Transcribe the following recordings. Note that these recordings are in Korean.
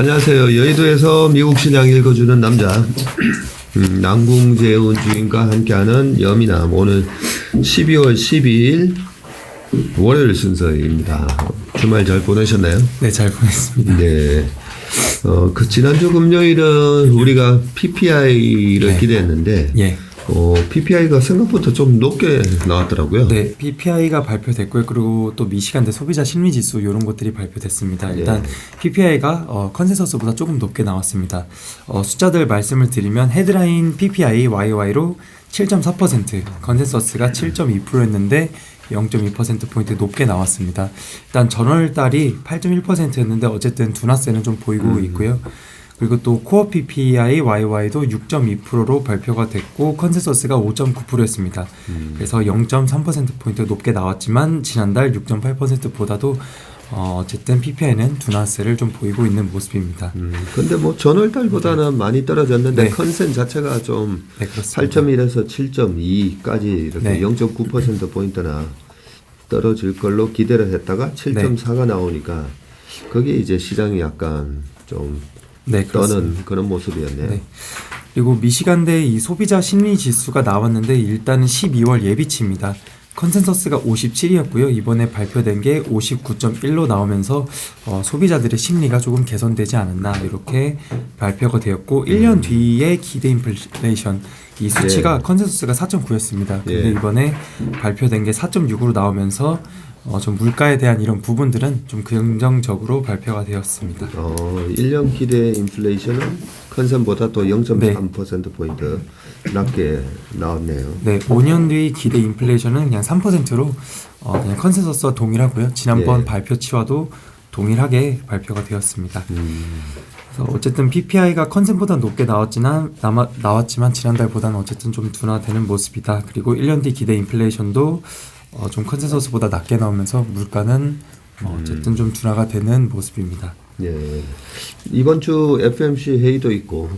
안녕하세요. 여의도에서 미국 시장 읽어주는 남자 남궁재훈 주인과 함께하는 여미남. 오늘 12월 12일 월요일 순서입니다. 주말 잘 보내셨나요? 네, 잘 보냈습니다. 네. 지난주 금요일은 우리가 PPI를 네. 기대했는데 예. PPI가 생각보다 좀 높게 나왔더라고요. 네, PPI가 발표됐고요. 그리고 또 미시간대 소비자 심리지수 이런 것들이 발표됐습니다. 일단 PPI가 컨센서스보다 조금 높게 나왔습니다. 숫자들 말씀을 드리면 헤드라인 PPI YY로 7.4%, 컨센서스가 7.2%였는데 0.2%포인트 높게 나왔습니다. 일단 전월달이 8.1%였는데 어쨌든 둔화세는 좀 보이고 있고요. 그리고 또 코어 PPI YY도 6.2%로 발표가 됐고 컨센서스가 5.9%였습니다. 그래서 0.3%포인트 높게 나왔지만 지난달 6.8%보다도 어쨌든 PPI는 둔화세를 좀 보이고 있는 모습입니다. 근데 뭐 전월달보다는 많이 떨어졌는데 네. 컨센 자체가 좀 네, 그렇습니다. 8.1에서 7.2까지 이렇게 네. 0.9%포인트나 떨어질 걸로 기대를 했다가 7.4가 나오니까 거기에 이제 시장이 약간 좀 네, 떠는 그런 모습이었네요. 네. 그리고 미시간대 이 소비자 심리 지수가 나왔는데 일단은 12월 예비치입니다. 컨센서스가 57이었고요. 이번에 발표된 게 59.1로 나오면서 소비자들의 심리가 조금 개선되지 않았나 이렇게 발표가 되었고 1년 뒤에 기대 인플레이션 이 수치가 컨센서스가 4.9였습니다. 근데 이번에 발표된 게 4.6으로 나오면서 좀 물가에 대한 이런 부분들은 좀 긍정적으로 발표가 되었습니다. 1년 기대 인플레이션은 컨센보다 또 0.3%포인트 낮게 나왔네요. 네, 5년 뒤 기대 인플레이션은 그냥 3%로 그냥 컨센서스와 동일하고요. 지난번 발표치와도 동일하게 발표가 되었습니다. 그래서 어쨌든 PPI가 컨센보다 높게 나왔지만 지난달보다는 어쨌든 좀 둔화되는 모습이다. 그리고 1년 뒤 기대 인플레이션도 좀 컨센서스보다 낮게 나오면서 물가는 어쨌든 좀 둔화가 되는 모습입니다. 네. 이번 주 FMC 회의도 있고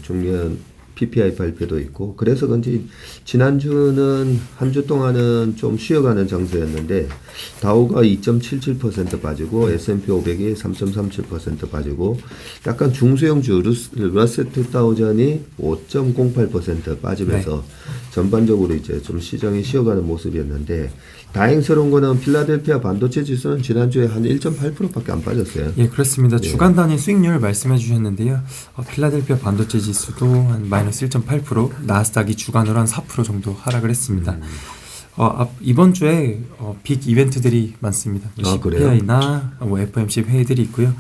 중요한 PPI 발표도 있고 그래서 그런지 지난주는 한 주 동안은 좀 쉬어가는 장소였는데 다우가 2.77% 빠지고 S&P 500이 3.37% 빠지고 약간 중소형주 러셀 2000이 5.08% 빠지면서 전반적으로 이제 좀 시장이 쉬어가는 모습이었는데 다행스러운 거는 필라델피아 반도체 지수는 지난주에 한 1.8%밖에 안 빠졌어요. 예, 그렇습니다. 주간 단위 수익률 말씀해 주셨는데요. 필라델피아 반도체 지수도 한 마이너스 1.8%, 나스닥이 주간으로 한 4% 정도 하락을 했습니다. 이번 주에 빅 이벤트들이 많습니다. CPI나 FOMC 회의들이 있고요.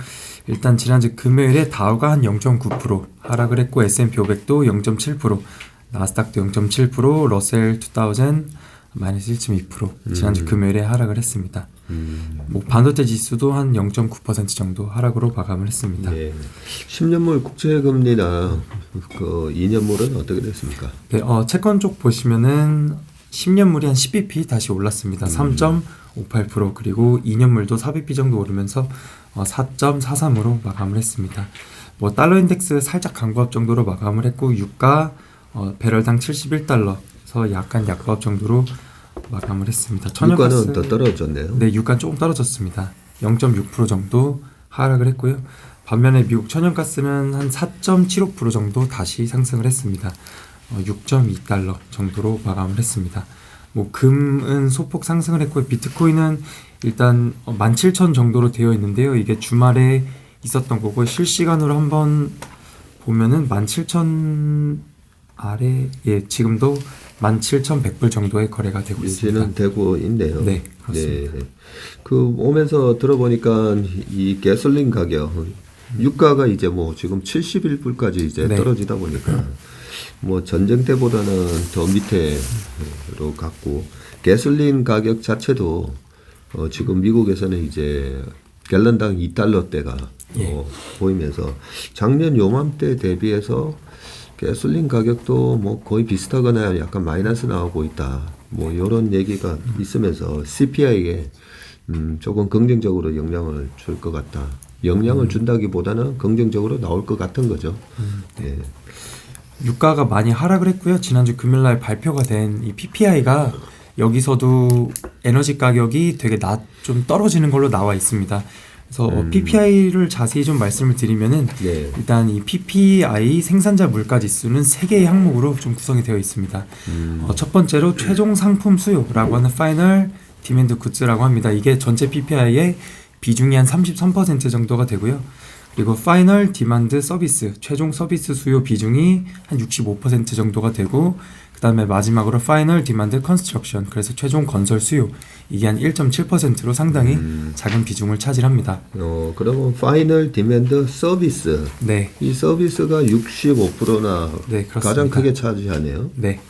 일단 지난주 금요일에 다우가 한 0.9% 하락을 했고 S&P 500도 0.7%, 나스닥도 0.7%, 러셀 2000 마이너스 1.2% 지난주 금요일에 하락을 했습니다. 뭐 반도체 지수도 한 0.9% 정도 하락으로 마감을 했습니다. 10년물 국채금리나 그 2년물은 어떻게 됐습니까? 네, 채권 쪽 보시면은 10년물이 한 10bp 다시 올랐습니다. 3.58% 그리고 2년물도 4bp 정도 오르면서 4.43으로 마감을 했습니다. 뭐 달러 인덱스 살짝 강보합 정도로 마감을 했고 유가 배럴당 71달러에서 약간 약보합 정도로 마감을 했습니다. 유가는 더 떨어졌네요. 네, 유가 조금 떨어졌습니다. 0.6% 정도 하락을 했고요. 반면에 미국 천연가스는 한 4.75% 정도 다시 상승을 했습니다. 6.2달러 정도로 마감을 했습니다. 뭐 금은 소폭 상승을 했고요. 비트코인은 일단 17,000 정도로 되어 있는데요. 이게 주말에 있었던 거고 실시간으로 한번 보면은 17,000 아래 지금도 17,100불 정도의 거래가 되고 있습니다. 유지는 되고 있네요. 네, 그렇습니다. 네. 그 오면서 들어보니까 이 가솔린 가격 유가가 이제 뭐 지금 71불까지 이제 떨어지다 보니까 뭐 전쟁 때보다는 더 밑에로 갔고 가솔린 가격 자체도 지금 미국에서는 이제 갤런당 2달러대가 보이면서 작년 요맘때 대비해서 가솔린 가격도 뭐 거의 비슷하거나 약간 마이너스 나오고 있다. 뭐 이런 얘기가 있으면서 CPI에 조금 긍정적으로 영향을 줄 것 같다. 영향을 준다기보다는 긍정적으로 나올 것 같은 거죠. 예. 유가가 많이 하락을 했고요. 지난주 금요일날 발표가 된 이 PPI가 여기서도 에너지 가격이 되게 좀 떨어지는 걸로 나와 있습니다. 그래서 PPI를 자세히 좀 말씀을 드리면은 네. 일단 이 PPI 생산자 물가 지수는 3개의 항목으로 좀 구성이 되어 있습니다. 첫 번째로 최종 상품 수요라고 하는 파이널 디맨드 굿즈라고 합니다. 이게 전체 PPI의 비중이 한 33% 정도가 되고요. 그리고 파이널 디만드 서비스, 최종 서비스 수요 비중이 한 65% 정도가 되고, 그 다음에 마지막으로 파이널 디만드 컨스트럭션, 그래서 최종 건설 수요, 이게 한 1.7%로 상당히 작은 비중을 차지합니다. 그러면 파이널 디맨드 서비스. 네. 이 서비스가 65%나 네, 그렇습니다. 가장 크게 차지하네요. 네.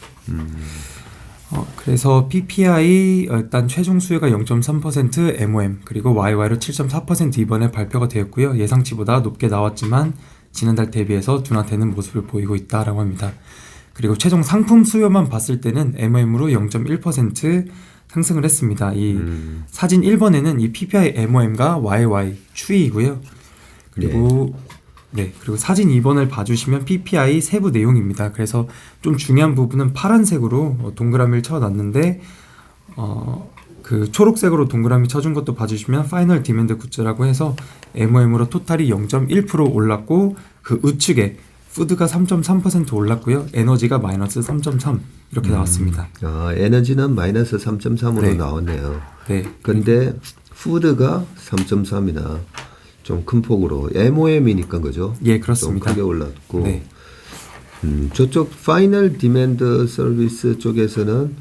그래서 PPI 일단 최종 수요가 0.3%, MOM 그리고 YY로 7.4% 이번에 발표가 되었고요. 예상치보다 높게 나왔지만 지난달 대비해서 둔화되는 모습을 보이고 있다라고 합니다. 그리고 최종 상품 수요만 봤을 때는 MOM으로 0.1% 상승을 했습니다. 이 사진 1번에는 이 PPI MOM과 YY 추이이고요. 그리고 그리고 사진 2번을 봐주시면 PPI 세부 내용입니다. 그래서 좀 중요한 부분은 파란색으로 동그라미를 쳐놨는데 그 초록색으로 동그라미 쳐준 것도 봐주시면 파이널 디맨드 굿즈라고 해서 MOM으로 토탈이 0.1% 올랐고 그 우측에 푸드가 3.3% 올랐고요. 에너지가 마이너스 3.3 이렇게 나왔습니다. 에너지는 마이너스 3.3으로 네. 나왔네요. 네. 근데 푸드가 3.3이나 좀 큰 폭으로 MOM이니까 그죠? 예, 그렇습니다. 좀 크게 올랐고 네. 저쪽 파이널 디맨드 서비스 쪽에서는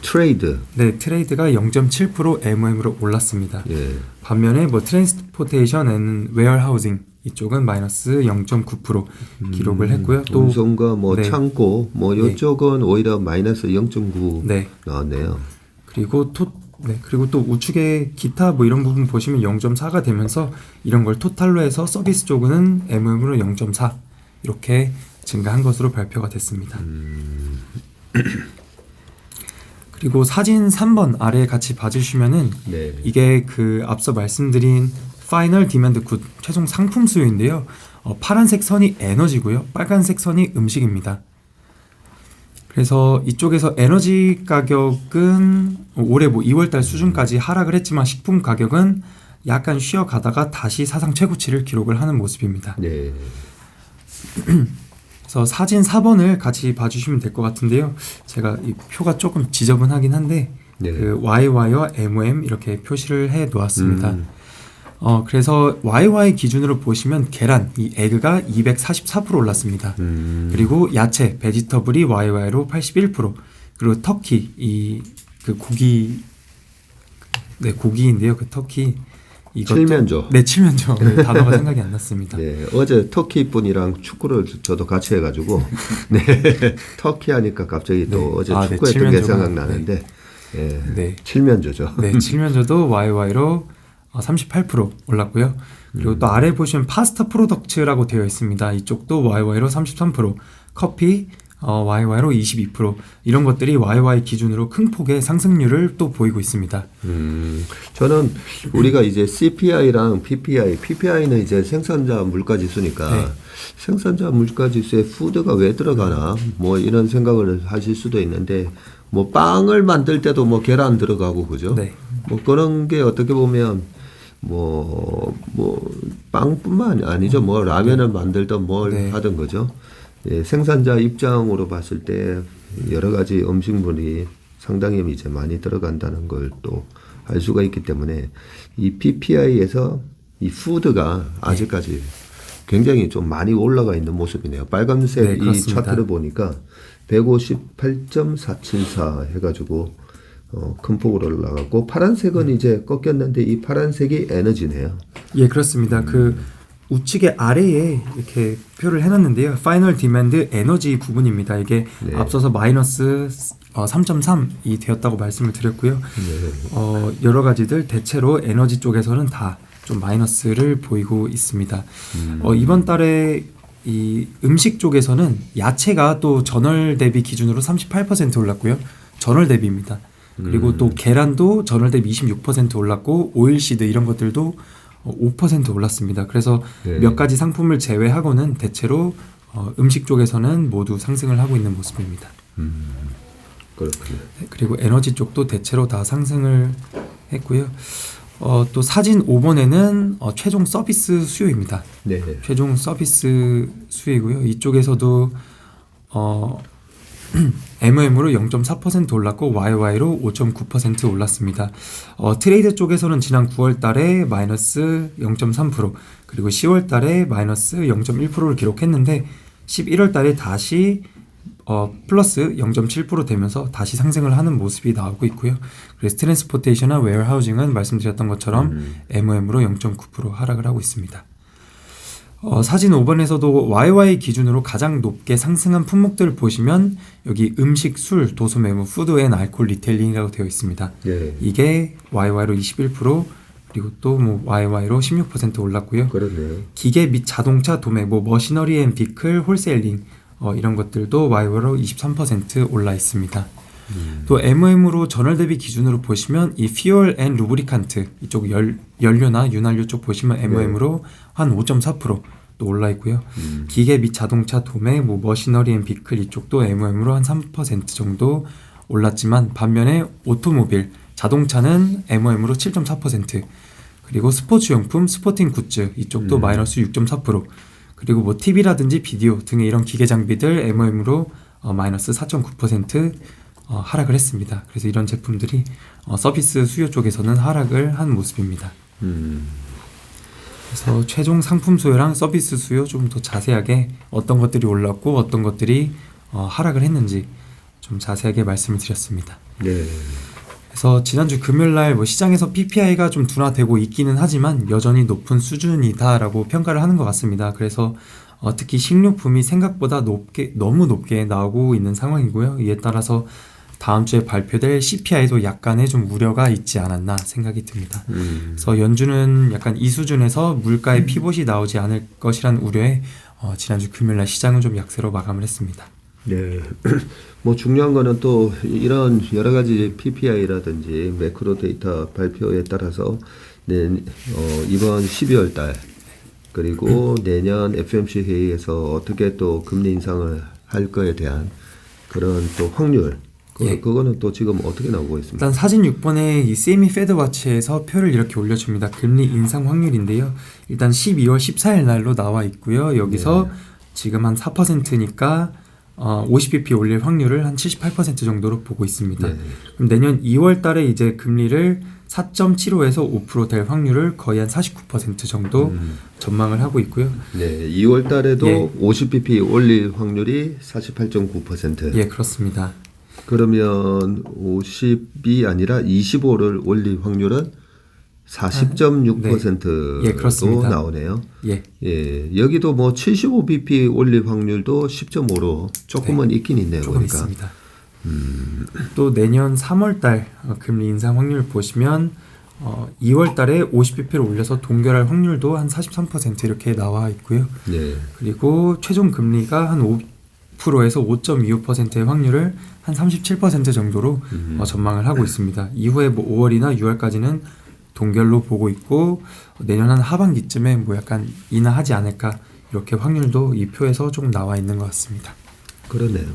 트레이드. 네, 트레이드가 0.7% MOM으로 올랐습니다. 예. 반면에 뭐 트랜스포테이션 앤 웨어하우징 이쪽은 마이너스 0.9% 기록을 했고요. 또 운송과 뭐 네. 창고 뭐 이쪽은 오히려 마이너스 0.9 네. 나왔네요. 그리고 그리고 또 우측에 기타 뭐 이런 부분 보시면 0.4가 되면서 이런 걸 토탈로 해서 서비스 쪽은 MOM으로 0.4 이렇게 증가한 것으로 발표가 됐습니다. 그리고 사진 3번 아래에 같이 봐주시면은 네. 이게 그 앞서 말씀드린 파이널 디맨드 굿 최종 상품 수요인데요. 파란색 선이 에너지고요. 빨간색 선이 음식입니다. 그래서 이쪽에서 에너지 가격은 올해 뭐 2월달 수준까지 하락을 했지만 식품 가격은 약간 쉬어가다가 다시 사상 최고치를 기록을 하는 모습입니다. 네. 그래서 사진 4번을 같이 봐주시면 될 것 같은데요. 제가 이 표가 조금 지저분하긴 한데 네. 그 YY와 MOM 이렇게 표시를 해 놓았습니다. 그래서 YY 기준으로 보시면 계란, 이 에그가 244% 올랐습니다. 그리고 야채, 베지터블이 YY로 81%, 그리고 터키, 이 그 고기, 네 고기인데요. 그 터키 이것도 칠면조. 네, 칠면조. 네, 단어가 생각이 안 났습니다. 네, 어제 터키 분이랑 축구를 저도 같이 해가지고 네, 터키 하니까 갑자기 또 네. 어제 네, 축구했던 게 칠면조가- 생각나는데 네. 칠면조죠. 네, 칠면조도 YY로 38% 올랐고요. 그리고 또 아래 보시면 파스타 프로덕츠라고 되어 있습니다. 이쪽도 YY로 33%, 커피 YY로 22%, 이런 것들이 YY 기준으로 큰 폭의 상승률을 또 보이고 있습니다. 저는 우리가 이제 CPI랑 PPI는 이제 생산자 물가 지수니까 네. 생산자 물가 지수에 푸드가 왜 들어가나 뭐 이런 생각을 하실 수도 있는데 뭐 빵을 만들 때도 뭐 계란 들어가고 그죠? 네. 뭐 그런 게 어떻게 보면 뭐 빵뿐만 아니죠. 뭐 라면을 만들던 뭘 네. 하던 거죠. 예, 생산자 입장으로 봤을 때 여러 가지 음식물이 상당히 이제 많이 들어간다는 걸 또 알 수가 있기 때문에 이 PPI에서 이 푸드가 아직까지 굉장히 좀 많이 올라가 있는 모습이네요. 빨간색 네, 이 그렇습니다. 차트를 보니까 158.474 해가지고 큰 폭으로 올라갔고 파란색은 이제 꺾였는데 이 파란색이 에너지네요. 예, 그렇습니다. 그 우측에 아래에 이렇게 표를 해놨는데요. 파이널 디맨드 에너지 부분입니다. 이게 네. 앞서서 마이너스 3.3이 되었다고 말씀을 드렸고요. 여러 가지들 대체로 에너지 쪽에서는 다 좀 마이너스를 보이고 있습니다. 이번 달에 이 음식 쪽에서는 야채가 또 전월 대비 기준으로 38% 올랐고요. 전월 대비입니다. 그리고 또 계란도 전월 대비 26% 올랐고 오일시드 이런 것들도 5% 올랐습니다. 그래서 네. 몇 가지 상품을 제외하고는 대체로 음식 쪽에서는 모두 상승을 하고 있는 모습입니다. 그렇군요. 네, 그리고 에너지 쪽도 대체로 다 상승을 했고요. 또 사진 5번에는 최종 서비스 수요입니다. 네. 최종 서비스 수요이고요. 이쪽에서도 MOM으로 0.4% 올랐고 YY로 5.9% 올랐습니다. 트레이드 쪽에서는 지난 9월 달에 마이너스 0.3% 그리고 10월 달에 마이너스 0.1%를 기록했는데 11월 달에 다시 플러스 0.7% 되면서 다시 상승을 하는 모습이 나오고 있고요. 그래서 트랜스포테이션이나 웨어하우징은 말씀드렸던 것처럼 MOM으로 0.9% 하락을 하고 있습니다. 사진 5번에서도 YY 기준으로 가장 높게 상승한 품목들을 보시면 여기 음식, 술, 도소 매무, 푸드 앤 알코올 리테일링이라고 되어 있습니다. 네. 이게 YY로 21% 그리고 또 뭐 YY로 16% 올랐고요. 그렇네요. 기계 및 자동차 도매, 뭐 머시너리 앤 비클, 홀세일링 이런 것들도 YY로 23% 올라 있습니다. 또 MOM으로 전월 대비 기준으로 보시면 이 퓨얼 앤 루브리칸트 이쪽 연료나 윤활유 쪽 보시면 MOM으로 한 5.4% 또 올라 있고요. 기계 및 자동차 도매, 뭐 머시너리 앤 비클 이쪽도 MOM으로 한 3% 정도 올랐지만 반면에 오토모빌, 자동차는 MOM으로 7.4% 그리고 스포츠용품, 스포팅 굿즈 이쪽도 마이너스 6.4% 그리고 뭐 TV라든지 비디오 등의 이런 기계 장비들 MOM으로 마이너스 4.9% 하락을 했습니다. 그래서 이런 제품들이 서비스 수요 쪽에서는 하락을 한 모습입니다. 그래서 최종 상품 수요랑 서비스 수요 좀 더 자세하게 어떤 것들이 올랐고 어떤 것들이 하락을 했는지 좀 자세하게 말씀을 드렸습니다. 네. 그래서 지난주 금요일날 뭐 시장에서 PPI가 좀 둔화되고 있기는 하지만 여전히 높은 수준이다라고 평가를 하는 것 같습니다. 그래서 특히 식료품이 생각보다 너무 높게 나오고 있는 상황이고요. 이에 따라서 다음 주에 발표될 CPI도 약간의 좀 우려가 있지 않았나 생각이 듭니다. 그래서 연준은 약간 이 수준에서 물가의 피봇이 나오지 않을 것이란 우려에 지난주 금요일날 시장은 좀 약세로 마감을 했습니다. 네. 뭐 중요한 거는 또 이런 여러 가지 PPI라든지 매크로 데이터 발표에 따라서 이번 12월 달 그리고 내년 FOMC 회의에서 어떻게 또 금리 인상을 할 거에 대한 그런 또 확률 그거는 또 지금 어떻게 나오고 있습니까? 일단 사진 6번에 이 CME 페드 와치에서 표를 이렇게 올려줍니다. 금리 인상 확률인데요. 일단 12월 14일 날로 나와 있고요. 여기서 지금 한 4%니까 50bp 올릴 확률을 한 78% 정도로 보고 있습니다. 그럼 내년 2월 달에 이제 금리를 4.75에서 5% 될 확률을 거의 한 49% 정도 전망을 하고 있고요. 네, 2월 달에도 50bp 올릴 확률이 48.9%. 예, 그렇습니다. 그러면 50이 아니라 25를 올릴 확률은 40.6%로 예, 그렇습니다. 나오네요. 예. 예, 여기도 뭐 75bp 올릴 확률도 10.5로 조금은 있긴 있네요. 조금 그러니까. 있습니다. 또 내년 3월 달 금리 인상 확률 보시면 2월 달에 50bp를 올려서 동결할 확률도 한 43% 이렇게 나와 있고요. 네. 그리고 최종 금리가 한 5%에서 5.25%의 확률을 한 37% 정도로 전망을 하고 있습니다. 이후에 뭐 5월이나 6월까지는 동결로 보고 있고 내년 한 하반기쯤에 뭐 약간 인하하지 않을까 이렇게 확률도 이 표에서 조금 나와 있는 것 같습니다. 그러네요.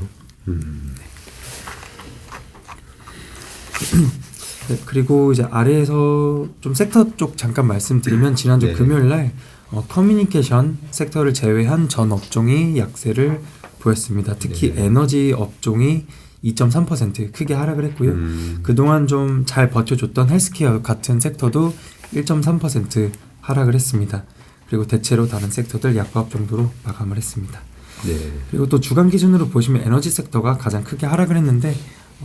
네, 그리고 이제 아래에서 좀 섹터 쪽 잠깐 말씀드리면 지난주 네. 금요일날 커뮤니케이션 섹터를 제외한 전 업종이 약세를 보였습니다. 특히 에너지 업종이 2.3% 크게 하락을 했고요. 그동안 좀 잘 버텨줬던 헬스케어 같은 섹터도 1.3% 하락을 했습니다. 그리고 대체로 다른 섹터들 약보합 정도로 마감을 했습니다. 네. 그리고 또 주간 기준으로 보시면 에너지 섹터가 가장 크게 하락을 했는데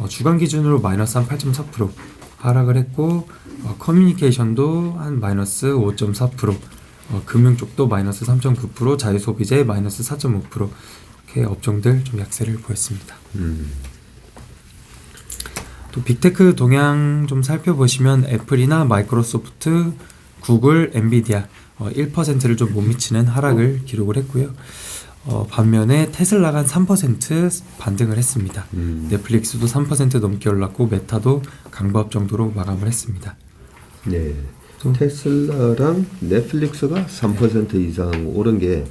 주간 기준으로 마이너스 한 8.4% 하락을 했고 커뮤니케이션도 한 마이너스 5.4% 금융 쪽도 마이너스 3.9% 자유소비재 마이너스 4.5% 이렇게 업종들 좀 약세를 보였습니다. 또 빅테크 동향 좀 살펴보시면 애플이나 마이크로소프트, 구글, 엔비디아 1%를 좀 못 미치는 하락을 기록을 했고요. 반면에 테슬라가 한 3% 반등을 했습니다. 넷플릭스도 3% 넘게 올랐고 메타도 강보합 정도로 마감을 했습니다. 네. 테슬라랑 넷플릭스가 3% 이상 오른 게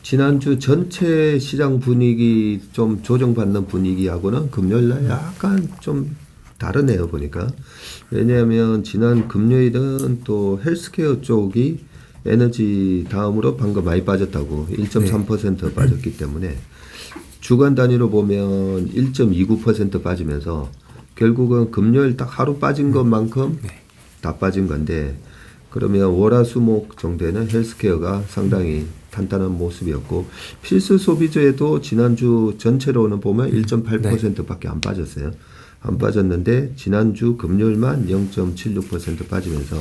지난주 전체 시장 분위기 좀 조정받는 분위기하고는 금요일날 약간 좀 다르네요 보니까. 왜냐하면 지난 금요일은 또 헬스케어 쪽이 에너지 다음으로 방금 많이 빠졌다고 1.3% 빠졌기 때문에 주간 단위로 보면 1.29% 빠지면서 결국은 금요일 딱 하루 빠진 것만큼 다 빠진 건데, 그러면 월화수목 정도에는 헬스케어가 상당히 탄탄한 모습이었고 필수 소비재도 지난주 전체로는 보면 1.8%밖에 안 빠졌어요. 안 빠졌는데 지난주 금요일만 0.76% 빠지면서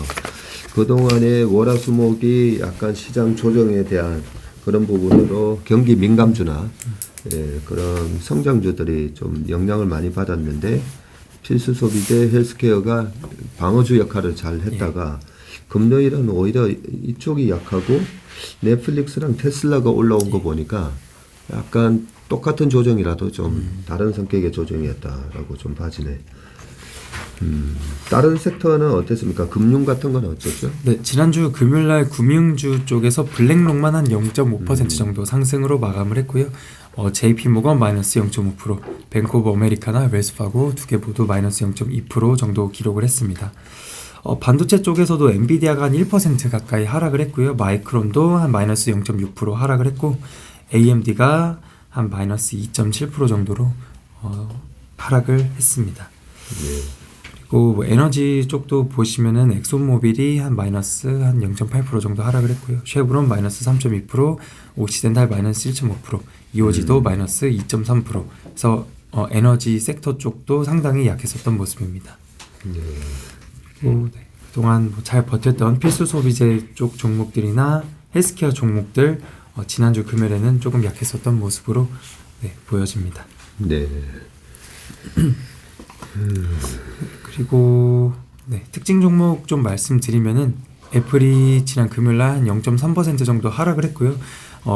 그동안에 월화수목이 약간 시장 조정에 대한 그런 부분으로 경기 민감주나 그런 성장주들이 좀 영향을 많이 받았는데 필수 소비재 헬스케어가 방어주 역할을 잘 했다가 금요일은 오히려 이쪽이 약하고 넷플릭스랑 테슬라가 올라온 거 보니까 약간 똑같은 조정이라도 좀 다른 성격의 조정이었다라고 좀 봐지네. 다른 sek터는 어땠습니까? 금융 같은 건 어땠죠? 네, 지난주 금요일날 금융주 쪽에서 블랙록만 한 0.5% 정도 상승으로 마감을 했고요. JP모건 마이너스 0.5%, 뱅크 오브 아메리카나 웰스파고 두 개 모두 마이너스 0.2% 정도 기록을 했습니다. 반도체 쪽에서도 엔비디아가 한 1% 가까이 하락을 했고요. 마이크론도 한 마이너스 0.6% 하락을 했고 AMD가 한 마이너스 2.7% 정도로 하락을 했습니다. 그리고 뭐 에너지 쪽도 보시면은 엑소모빌이 한 마이너스 한 0.8% 정도 하락을 했고요. 쉐브론 마이너스 3.2%, 옥시덴탈 마이너스 1.5%, EOG도 마이너스 2.3%. 그래서 에너지 섹터 쪽도 상당히 약했었던 모습입니다. 그리고 그동안 잘 버텼던 필수 소비재 쪽 종목들이나 헬스케어 종목들 지난주 금요일에는 조금 약했었던 모습으로 보여집니다. 네. 그리고 특징 종목 좀 말씀드리면은 애플이 지난 금요일날 한 0.3% 정도 하락을 했고요.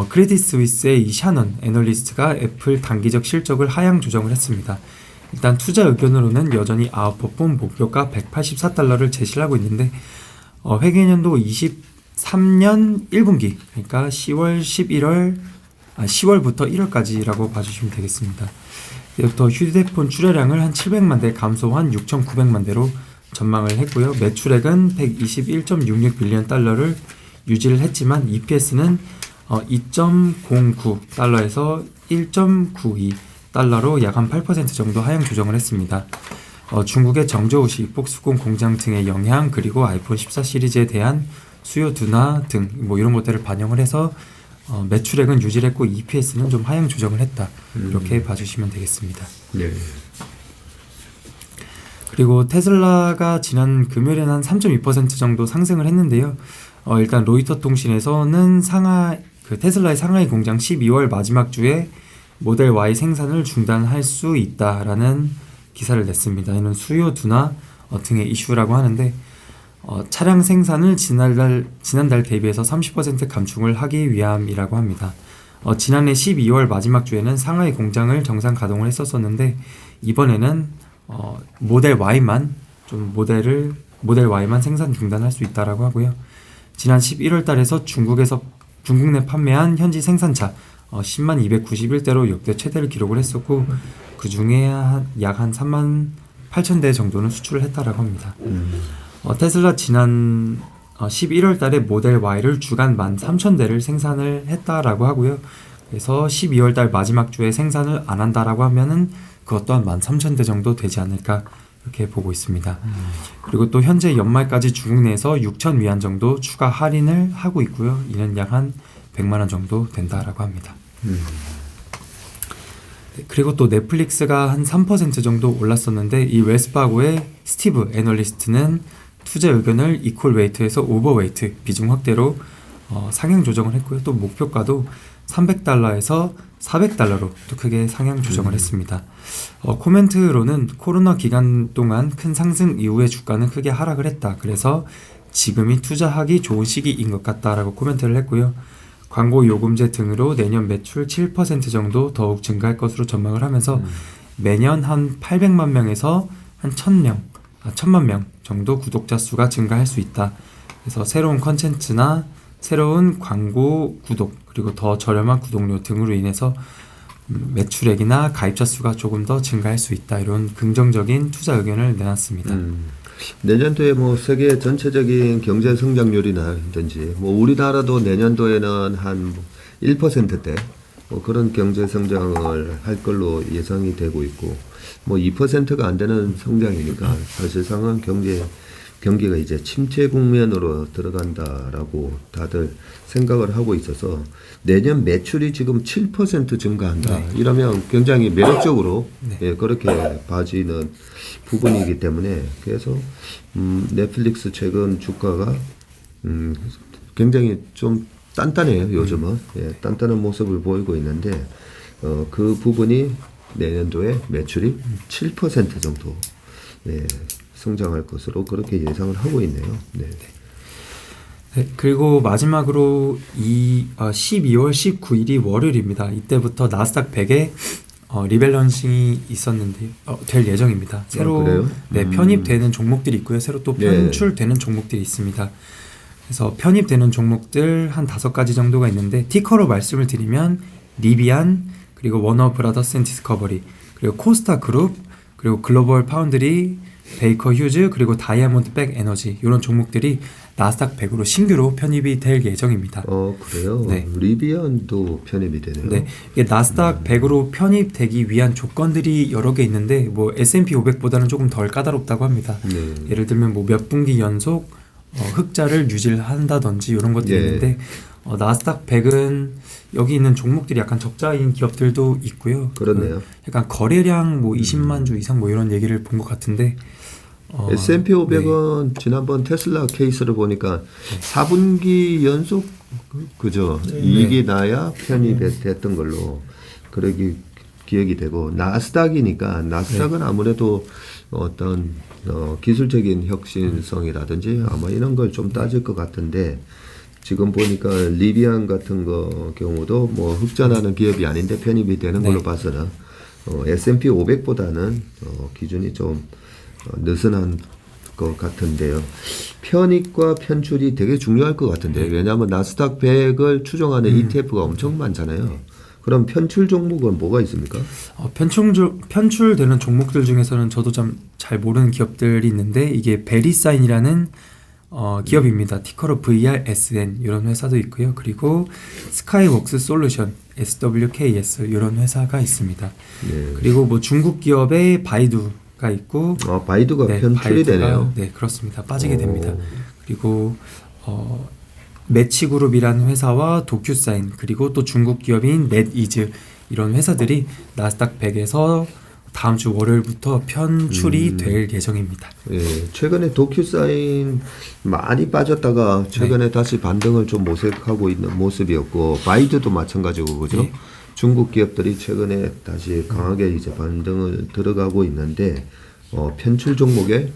크레딧 스위스의 이 샤넌 애널리스트가 애플 단기적 실적을 하향 조정을 했습니다. 일단 투자 의견으로는 여전히 아웃퍼폼 목표가 $184를 제시를 하고 있는데 회계연도 23년 1분기 그러니까 10월부터 1월까지라고 봐주시면 되겠습니다. 이부터 휴대폰 출하량을 한 700만 대 감소한 6,900만 대로 전망을 했고요. 매출액은 121.66 빌리언 달러를 유지를 했지만 EPS는 2.09달러에서 1.92 달러로 약 한 8% 정도 하향 조정을 했습니다. 중국의 정저우시, 폭스콘 공장 등의 영향, 그리고 아이폰 14 시리즈에 대한 수요 둔화 등 뭐 이런 것들을 반영을 해서 매출액은 유지를 했고 EPS는 좀 하향 조정을 했다. 이렇게 봐주시면 되겠습니다. 네. 그리고 테슬라가 지난 금요일에는 한 3.2% 정도 상승을 했는데요. 일단 로이터 통신에서는 테슬라의 상하이 공장 12월 마지막 주에 모델 Y 생산을 중단할 수 있다라는 기사를 냈습니다. 이는 수요 둔화 등의 이슈라고 하는데 차량 생산을 지난달 대비해서 30% 감축을 하기 위함이라고 합니다. 지난해 12월 마지막 주에는 상하이 공장을 정상 가동을 했었는데 이번에는 모델 Y만 생산 중단할 수 있다라고 하고요. 지난 11월 달에서 중국 내 판매한 현지 생산차 10만 291대로 역대 최대를 기록을 했었고 그 중에 약 한 3만 8천 대 정도는 수출을 했다라고 합니다. 테슬라 지난 11월 달에 모델 Y를 주간 13,000대를 생산을 했다라고 하고요. 그래서 12월 달 마지막 주에 생산을 안 한다라고 하면은 그것 또한 13,000대 정도 되지 않을까 이렇게 보고 있습니다. 그리고 또 현재 연말까지 중국 내에서 6천 위안 정도 추가 할인을 하고 있고요. 이는 약 한 100만 원 정도 된다라고 합니다. 그리고 또 넷플릭스가 한 3% 정도 올랐었는데 이 웰스파고의 스티브 애널리스트는 투자 의견을 이퀄 웨이트에서 오버 웨이트 비중 확대로 상향 조정을 했고요. 또 목표가도 $300에서 $400로 또 크게 상향 조정을 했습니다. 코멘트로는 코로나 기간 동안 큰 상승 이후에 주가는 크게 하락을 했다. 그래서 지금이 투자하기 좋은 시기인 것 같다라고 코멘트를 했고요. 광고 요금제 등으로 내년 매출 7% 정도 더욱 증가할 것으로 전망을 하면서 매년 한 800만 명에서 한 1,000만 명 정도 구독자 수가 증가할 수 있다. 그래서 새로운 컨텐츠나 새로운 광고 구독 그리고 더 저렴한 구독료 등으로 인해서 매출액이나 가입자 수가 조금 더 증가할 수 있다. 이런 긍정적인 투자 의견을 내놨습니다. 내년도에 뭐 세계 전체적인 경제 성장률이라든지 뭐 우리나라도 내년도에는 한 1%대 뭐 그런 경제 성장을 할 걸로 예상이 되고 있고 뭐 2%가 안 되는 성장이니까 사실상은 경기가 이제 침체 국면으로 들어간다라고 다들 생각을 하고 있어서 내년 매출이 지금 7% 증가한다. 이러면 굉장히 매력적으로 예, 그렇게 봐지는 부분이기 때문에 그래서 넷플릭스 최근 주가가 굉장히 좀 단단해요. 요즘은 예, 단단한 모습을 보이고 있는데 그 부분이 내년도에 매출이 7% 정도 예, 성장할 것으로 그렇게 예상을 하고 있네요. 네. 네, 그리고 마지막으로 12월 19일이 월요일입니다. 이때부터 나스닥 100에 리밸런싱이 있었는데 될 예정입니다. 새로 그래요? 네, 편입되는 종목들이 있고요. 새로 또 편출되는 종목들이 있습니다. 그래서 편입되는 종목들 한 5가지 정도가 있는데 티커로 말씀을 드리면 리비안, 그리고 워너 브라더스 앤 디스커버리, 그리고 코스타 그룹, 그리고 글로벌 파운드리, 베이커 휴즈, 그리고 다이아몬드 백 에너지 이런 종목들이 나스닥 100으로 신규로 편입이 될 예정입니다. 그래요? 네. 리비안도 편입이 되네요. 네, 이게 나스닥 100으로 편입되기 위한 조건들이 여러 개 있는데 뭐 S&P 500보다는 조금 덜 까다롭다고 합니다. 네. 예를 들면 뭐 몇 분기 연속 흑자를 유지를 한다든지 이런 것들이 예. 있는데 나스닥 100은 여기 있는 종목들이 약간 적자인 기업들도 있고요. 그렇네요. 약간 거래량 뭐 20만 주 이상 뭐 이런 얘기를 본 것 같은데 S&P 500은 지난번 테슬라 케이스를 보니까 4분기 연속 그죠? 이익이 나야 편입됐던 걸로 그러기 기억이 되고 나스닥이니까 나스닥은 아무래도 어떤 기술적인 혁신성이라든지 아마 이런 걸 좀 따질 것 같은데 지금 보니까 리비안 같은 거 경우도 뭐 흑자나는 기업이 아닌데 편입이 되는 걸로 봐서는 S&P 500보다는 기준이 좀 느슨한 것 같은데요. 편입과 편출이 되게 중요할 것 같은데 왜냐하면 나스닥 100을 추종하는 ETF가 엄청 많잖아요. 그럼 편출 종목은 뭐가 있습니까? 편출되는 종목들 중에서는 저도 좀 잘 모르는 기업들이 있는데 이게 베리사인이라는 기업입니다. 티커로 VRSN 이런 회사도 있고요. 그리고 스카이웍스 솔루션 SWKS 이런 회사가 있습니다. 네. 그리고 뭐 중국 기업의 바이두가 있고 바이두가 편출이 되네요. 네, 그렇습니다. 빠지게 됩니다. 그리고 매치그룹이라는 회사와 도큐사인 그리고 또 중국 기업인 넷이즈 이런 회사들이 나스닥 100에서 다음 주 월요일부터 편출이 될 예정입니다. 예, 최근에 도큐사인 많이 빠졌다가 최근에 다시 반등을 좀 모색하고 있는 모습이었고 바이두도 마찬가지고 그죠? 네. 중국 기업들이 최근에 다시 강하게 이제 반등을 들어가고 있는데 편출 종목에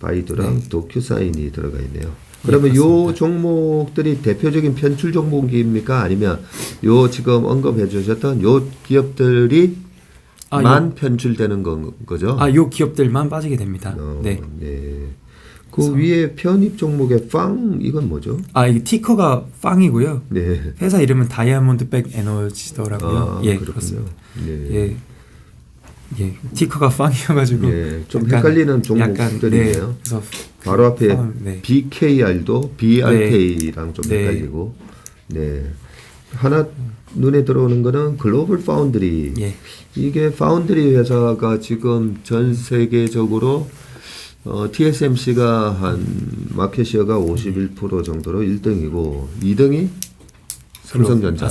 바이두랑 도큐사인이 들어가 있네요. 그러면 요 종목들이 대표적인 편출 종목입니까? 아니면 요 지금 언급해 주셨던 요 기업들이 편출되는 거죠? 요 기업들만 빠지게 됩니다. 네. 그 위에 편입 종목의 팡 이건 뭐죠? 이게 티커가 팡이고요. 네. 회사 이름은 다이아몬드 백 에너지더라고요. 예, 그렇습니다. 네. 예, 티커가 팡이어가지고 좀 헷갈리는 종목들이네요. 그래서 바로 앞에 BKR도 BRK랑 좀 헷갈리고, 하나 눈에 들어오는 거는 글로벌 파운드리. 이게 파운드리 회사가 지금 전 세계적으로 TSMC가 한 마켓시어가 51% 정도로 1등이고 2등이 삼성전자.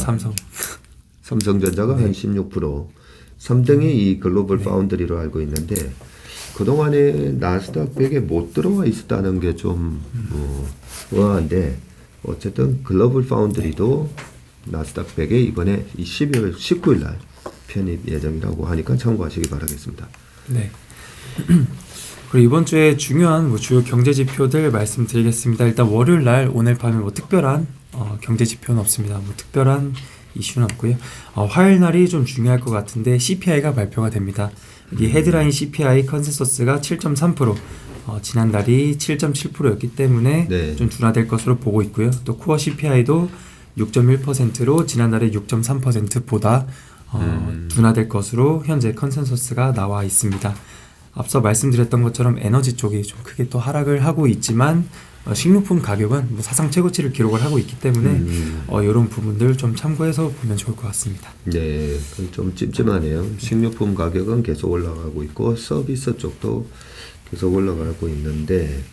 삼성전자가 한 16%. 3등이 이 글로벌 파운드리로 알고 있는데 그동안에 나스닥 100에 못 들어와 있었다는 게 좀 의아한데 어쨌든 글로벌 파운드리도 나스닥 100에 이번에 12월 19일 날 편입 예정이라고 하니까 참고하시기 바라겠습니다. 네. 그리고 이번 주에 중요한 주요 경제 지표들 말씀드리겠습니다. 일단 월요일 날 오늘 밤에 특별한 경제 지표는 없습니다. 특별한 이슈는 없고요. 화요일 날이 좀 중요할 것 같은데 CPI가 발표가 됩니다. 이 헤드라인 CPI 컨센서스가 7.3%, 지난달이 7.7%였기 때문에 좀 둔화될 것으로 보고 있고요. 또 코어 CPI도 6.1%로 지난달에 6.3%보다 둔화될 것으로 현재 컨센서스가 나와 있습니다. 앞서 말씀드렸던 것처럼 에너지 쪽이 좀 크게 또 하락을 하고 있지만 식료품 가격은 뭐 사상 최고치를 기록을 하고 있기 때문에 이런 부분들 좀 참고해서 보면 좋을 것 같습니다. 네, 좀 찜찜하네요. 식료품 가격은 계속 올라가고 있고 서비스 쪽도 계속 올라가고 있는데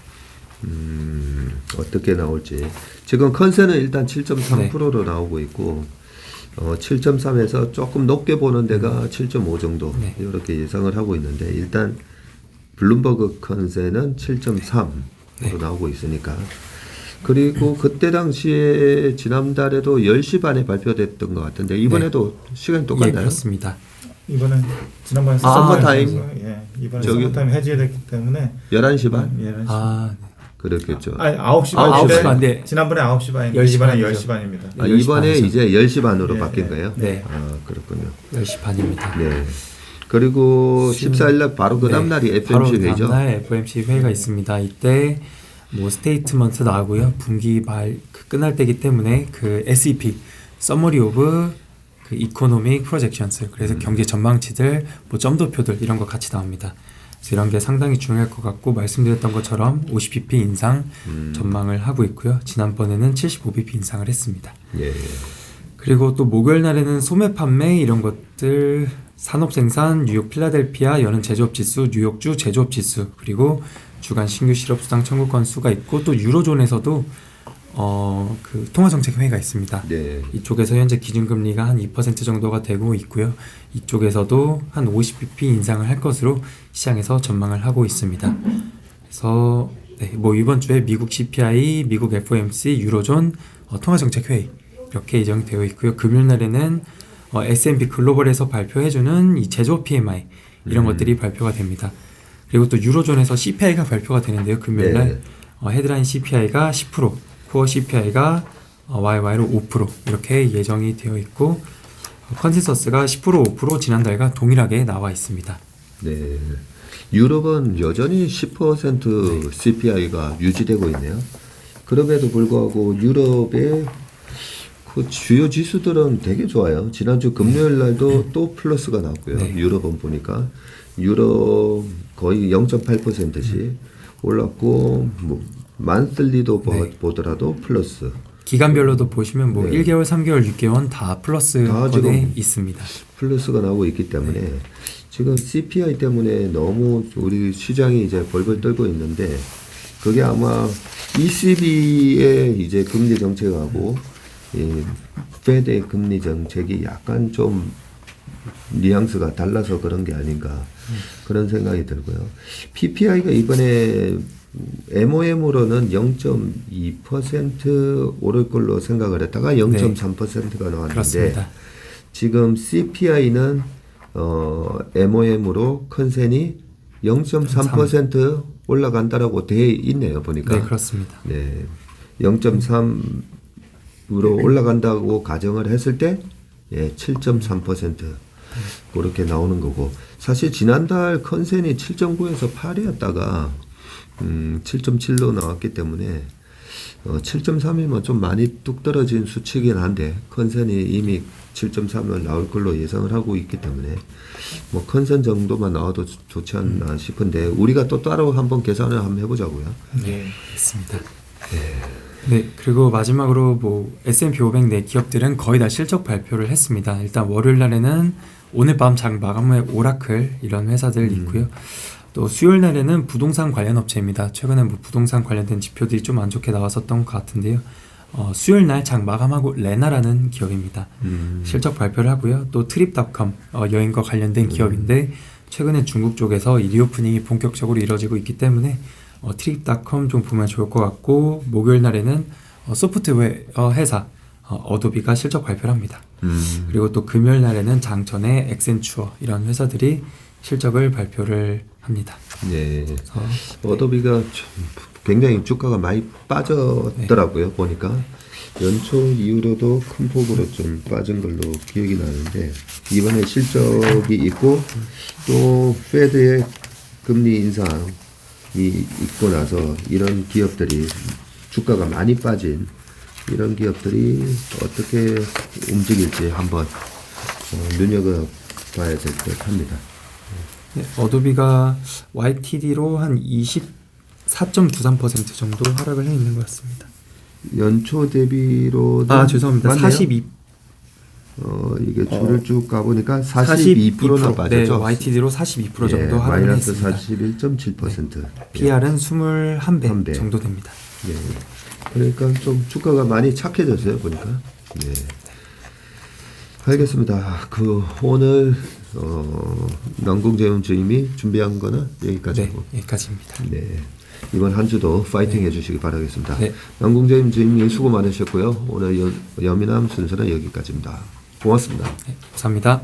어떻게 나올지. 지금 컨센은 일단 7.3%로 나오고 있고 7.3에서 조금 높게 보는 데가 7.5 정도 이렇게 예상을 하고 있는데 일단 블룸버그 컨센은 7.3로 나오고 있으니까. 그리고 그때 당시에 지난달에도 10시 반에 발표됐던 것 같은데 이번에도 시간이 똑같나요? 예, 그렇습니다. 이번엔 지난번에 서머타임? 이번에 저기- 서머타임 해제됐기 때문에 11시 반? 11시. 아, 그렇겠죠. 아니 9시 아홉 시 반인데 반, 네. 지난번에 9시 반인데 10시 이번에 반이죠. 10시 반입니다. 아, 10시 이번에 반이죠. 이제 10시 반으로 네, 바뀐 네. 거예요? 네. 아, 그렇군요. 10시 반입니다. 네. 그리고 14일날 바로 그 다음 날이 바로 FMC 회의죠. 다음날 FMC 회의가 있습니다. 이때 뭐 스테이트먼트 나오고요. 분기 말 끝날 때기 때문에 그 SEP Summary of 그 Economic Projections 그래서 경제 전망치들, 뭐 점도표들 이런 거 같이 나옵니다. 그래서 이런 게 상당히 중요할 것 같고 말씀드렸던 것처럼 50bp 인상 전망을 하고 있고요. 지난번에는 75bp 인상을 했습니다. 예. 그리고 또 목요일 날에는 소매 판매 이런 것들, 산업 생산, 뉴욕 필라델피아 여는 제조업 지수, 뉴욕주 제조업 지수, 그리고 주간 신규 실업 수당 청구 건수가 있고 또 유로존에서도 그 통화정책 회의가 있습니다. 네. 이쪽에서 현재 기준금리가 한 2% 정도가 되고 있고요. 이쪽에서도 한 50bp 인상을 할 것으로 시장에서 전망을 하고 있습니다. 그래서 뭐 이번 주에 미국 CPI, 미국 FOMC, 유로존 통화정책 회의 이렇게 예정되어 있고요. 금요일 날에는 S&P 글로벌에서 발표해주는 이 제조업 PMI 이런 것들이 발표가 됩니다. 그리고 또 유로존에서 CPI가 발표가 되는데요. 금요일 날 헤드라인 CPI가 10%, 코어 CPI가 YY로 5% 이렇게 예정이 되어 있고 컨센서스가 10% 5% 지난달과 동일하게 나와 있습니다. 네. 유럽은 여전히 10% CPI가 유지되고 있네요. 그럼에도 불구하고 유럽의 그 주요 지수들은 되게 좋아요. 지난주 금요일 날도 또 플러스가 나왔고요. 유럽은 보니까 유럽 거의 0.8%씩 올랐고 뭐 만슬리도 보더라도 플러스. 기간별로도 보시면 뭐 1개월, 3개월, 6개월 다 플러스권에 있습니다. 플러스가 나오고 있기 때문에 지금 CPI 때문에 너무 우리 시장이 이제 벌벌 떨고 있는데 그게 아마 ECB의 이제 금리 정책하고 이 페드의 금리 정책이 약간 좀 뉘앙스가 달라서 그런 게 아닌가 그런 생각이 들고요. PPI가 이번에 MOM으로는 0.2% 오를 걸로 생각을 했다가 0.3%가 나왔는데 그렇습니다. 지금 CPI는 MOM으로 컨센이 0.3% 올라간다라고 돼 있네요. 보니까. 네, 그렇습니다. 네. 0.3으로 올라간다고 가정을 했을 때 7.3% 그렇게 나오는 거고 사실 지난달 컨센이 7.9에서 8이었다가 7.7로 나왔기 때문에 7.3이면 좀 많이 뚝 떨어진 수치긴 한데 컨센이 이미 7.3을 나올 걸로 예상을 하고 있기 때문에 뭐 컨센 정도만 나와도 좋지 않나 싶은데 우리가 또 따로 한번 계산을 한번 해보자고요. 네. 있습니다. 네, 그리고 마지막으로 뭐 S&P 500 내 기업들은 거의 다 실적 발표를 했습니다. 일단 월요일 날에는 오늘 밤 장 마감 후에 오라클 이런 회사들 있고요. 또 수요일 날에는 부동산 관련 업체입니다. 최근에 뭐 부동산 관련된 지표들이 좀 안 좋게 나왔었던 것 같은데요. 수요일 날 장 마감하고 레나라는 기업입니다. 실적 발표를 하고요. 또 트립닷컴 여행과 관련된 기업인데 최근에 중국 쪽에서 이 리오프닝이 본격적으로 이루어지고 있기 때문에 트립닷컴 좀 보면 좋을 것 같고 목요일 날에는 소프트웨어 회사 어도비가 실적 발표를 합니다. 그리고 또 금요일 날에는 장천의 엑센추어 이런 회사들이 실적을 발표를 합니다. 네. 어도비가 굉장히 주가가 많이 빠졌더라고요. 보니까 연초 이후로도 큰 폭으로 좀 빠진 걸로 기억이 나는데 이번에 실적이 있고 또 페드의 금리 인상이 있고 나서 이런 기업들이 주가가 많이 빠진 이런 기업들이 어떻게 움직일지 한번 눈여겨봐야 될 듯 합니다. 네, 어도비가 YTD로 한 24.93% 정도 하락을 해 있는 것 같습니다. 연초 대비로 죄송합니다. 맞네요. 42 이게 줄을 쭉 가보니까 42%나 네, 빠졌죠. YTD로 42% 정도 예, 하락을 마이너스 했습니다. 41.7%. PR은 21배 한 배. 정도 됩니다. 예. 그러니까 좀 주가가 많이 착해졌어요 보니까. 네. 알겠습니다. 오늘 남궁재훈 주임이 준비한 거는 네, 여기까지고. 여기까지입니다. 네. 이번 한 주도 파이팅 해주시기 바라겠습니다. 네. 남궁재훈 주임님 수고 많으셨고요. 오늘 여미남 순서는 여기까지입니다. 고맙습니다. 네, 감사합니다.